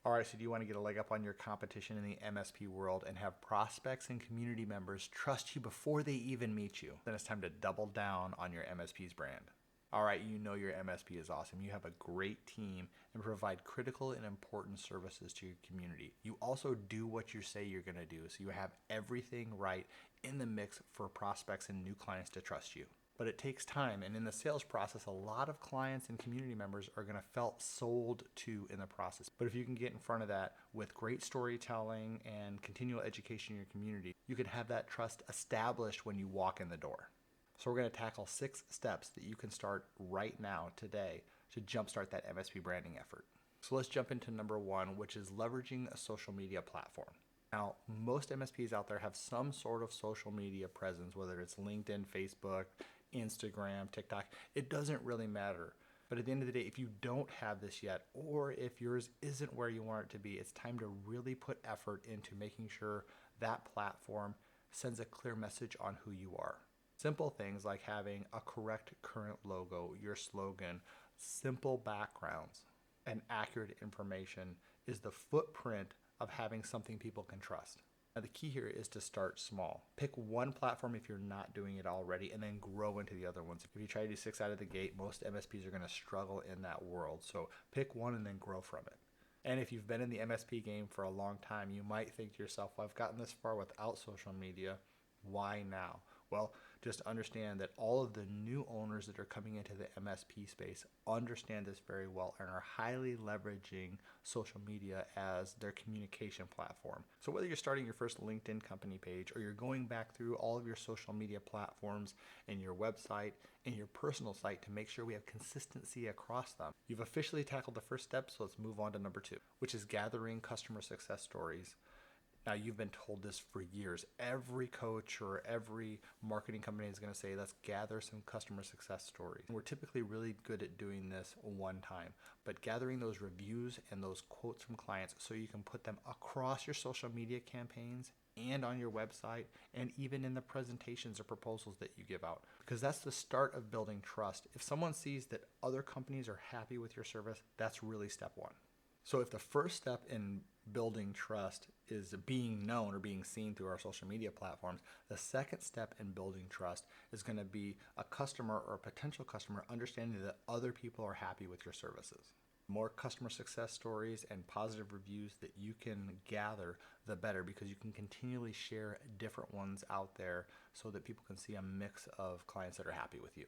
All right, so do you want to get a leg up on your competition in the MSP world and have prospects and community members trust you before they even meet you? Then it's time to double down on your MSP's brand. All right, you know your MSP is awesome. You have a great team and provide critical and important services to your community. You also do what you say you're going to do, so you have everything right in the mix for prospects and new clients to trust you. But it takes time, and in the sales process, a lot of clients and community members are going to feel sold to in the process. But if you can get in front of that with great storytelling and continual education in your community, you can have that trust established when you walk in the door. So we're going to tackle 6 steps that you can start right now, today, to jumpstart that MSP branding effort. So let's jump into number 1, which is leveraging a social media platform. Now, most MSPs out there have some sort of social media presence, whether it's LinkedIn, Facebook, Instagram, TikTok. It doesn't really matter. But at the end of the day, if you don't have this yet, or if yours isn't where you want it to be, it's time to really put effort into making sure that platform sends a clear message on who you are. Simple things like having a correct current logo, your slogan, simple backgrounds, and accurate information is the footprint of having something people can trust. Now, the key here is to start small. Pick one platform if you're not doing it already, and then grow into the other ones. If you try to do 6 out of the gate, most MSPs are going to struggle in that world. So pick one and then grow from it. And if you've been in the MSP game for a long time, you might think to yourself, well, I've gotten this far without social media. Why now? Well, just understand that all of the new owners that are coming into the MSP space understand this very well and are highly leveraging social media as their communication platform. So whether you're starting your first LinkedIn company page or you're going back through all of your social media platforms and your website and your personal site to make sure we have consistency across them, you've officially tackled the first step, so let's move on to number 2, which is gathering customer success stories. Now, you've been told this for years. Every coach or every marketing company is going to say, let's gather some customer success stories. We're typically really good at doing this one time, but gathering those reviews and those quotes from clients so you can put them across your social media campaigns and on your website and even in the presentations or proposals that you give out, because that's the start of building trust. If someone sees that other companies are happy with your service, that's really step 1. So if the first step in building trust is being known or being seen through our social media platforms, the second step in building trust is going to be a customer or a potential customer understanding that other people are happy with your services. The more customer success stories and positive reviews that you can gather, the better, because you can continually share different ones out there so that people can see a mix of clients that are happy with you.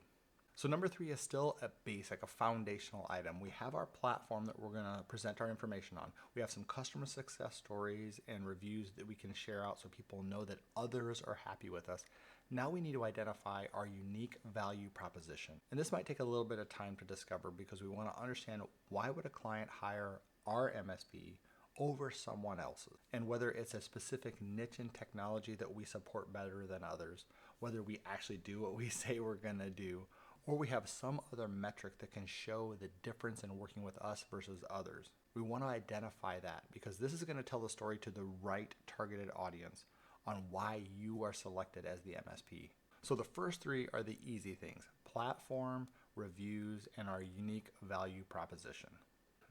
So number 3 is still a basic, a foundational item. We have our platform that we're going to present our information on. We have some customer success stories and reviews that we can share out so people know that others are happy with us. Now we need to identify our unique value proposition. And this might take a little bit of time to discover, because we want to understand, why would a client hire our MSP over someone else's? And whether it's a specific niche in technology that we support better than others, whether we actually do what we say we're going to do, or we have some other metric that can show the difference in working with us versus others. We want to identify that, because this is going to tell the story to the right targeted audience on why you are selected as the MSP. So the first 3 are the easy things: platform, reviews, and our unique value proposition.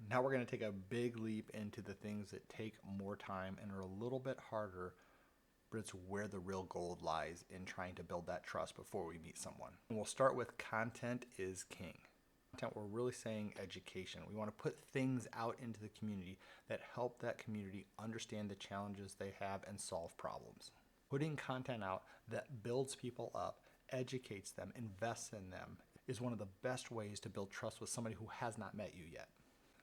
Now we're going to take a big leap into the things that take more time and are a little bit harder, but it's where the real gold lies in trying to build that trust before we meet someone. And we'll start with content is king. Content, we're really saying education. We want to put things out into the community that help that community understand the challenges they have and solve problems. Putting content out that builds people up, educates them, invests in them is one of the best ways to build trust with somebody who has not met you yet.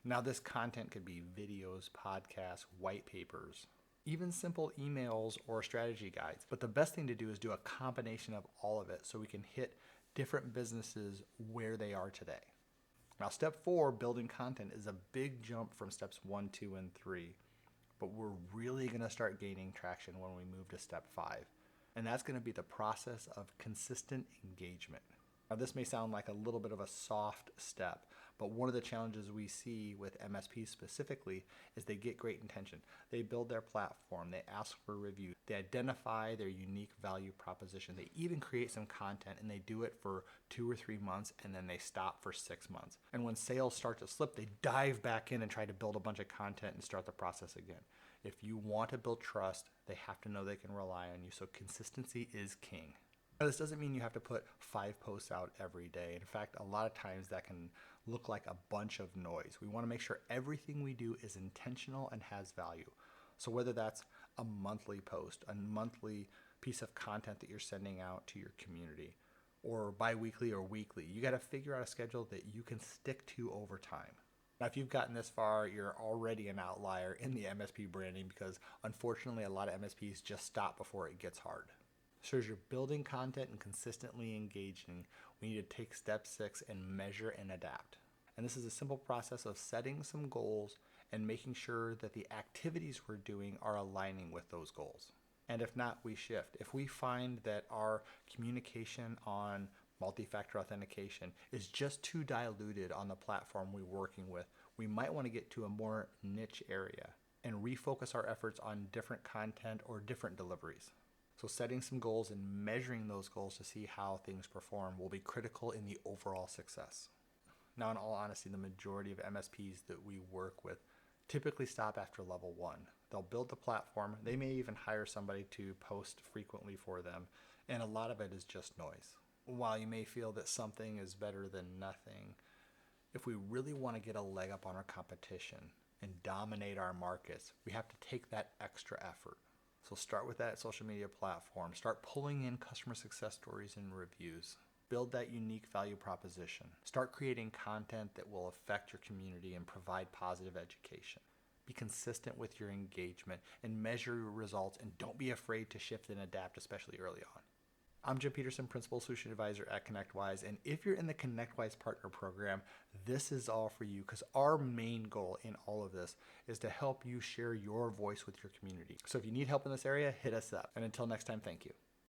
Now, this content could be videos, podcasts, white papers, even simple emails or strategy guides. But the best thing to do is do a combination of all of it so we can hit different businesses where they are today. Now, step 4, building content, is a big jump from steps 1, 2, and 3. But we're really going to start gaining traction when we move to step 5. And that's going to be the process of consistent engagement. Now, this may sound like a little bit of a soft step, But one of the challenges we see with MSPs specifically is they get great intention. They build their platform, they ask for reviews, they identify their unique value proposition, they even create some content, and they do it for 2 or 3 months, and then they stop for 6 months. And when sales start to slip, they dive back in and try to build a bunch of content and start the process again. If you want to build trust, they have to know they can rely on you. So consistency is king. Now, this doesn't mean you have to put 5 posts out every day. In fact, a lot of times that can look like a bunch of noise. We want to make sure everything we do is intentional and has value. So whether that's a monthly post, a monthly piece of content that you're sending out to your community, or bi-weekly or weekly, you got to figure out a schedule that you can stick to over time. Now, if you've gotten this far, you're already an outlier in the MSP branding because unfortunately a lot of MSPs just stop before it gets hard. So as you're building content and consistently engaging, we need to take step 6 and measure and adapt. And this is a simple process of setting some goals and making sure that the activities we're doing are aligning with those goals. And if not, we shift. If we find that our communication on multi-factor authentication is just too diluted on the platform we're working with, we might want to get to a more niche area and refocus our efforts on different content or different deliveries. So setting some goals and measuring those goals to see how things perform will be critical in the overall success. Now, in all honesty, the majority of MSPs that we work with typically stop after level 1. They'll build the platform. They may even hire somebody to post frequently for them, and a lot of it is just noise. While you may feel that something is better than nothing, if we really want to get a leg up on our competition and dominate our markets, we have to take that extra effort. So start with that social media platform. Start pulling in customer success stories and reviews. Build that unique value proposition. Start creating content that will affect your community and provide positive education. Be consistent with your engagement and measure your results, and don't be afraid to shift and adapt, especially early on. I'm Jim Peterson, Principal Solution Advisor at ConnectWise, and if you're in the ConnectWise Partner Program, this is all for you because our main goal in all of this is to help you share your voice with your community. So if you need help in this area, hit us up. And until next time, thank you.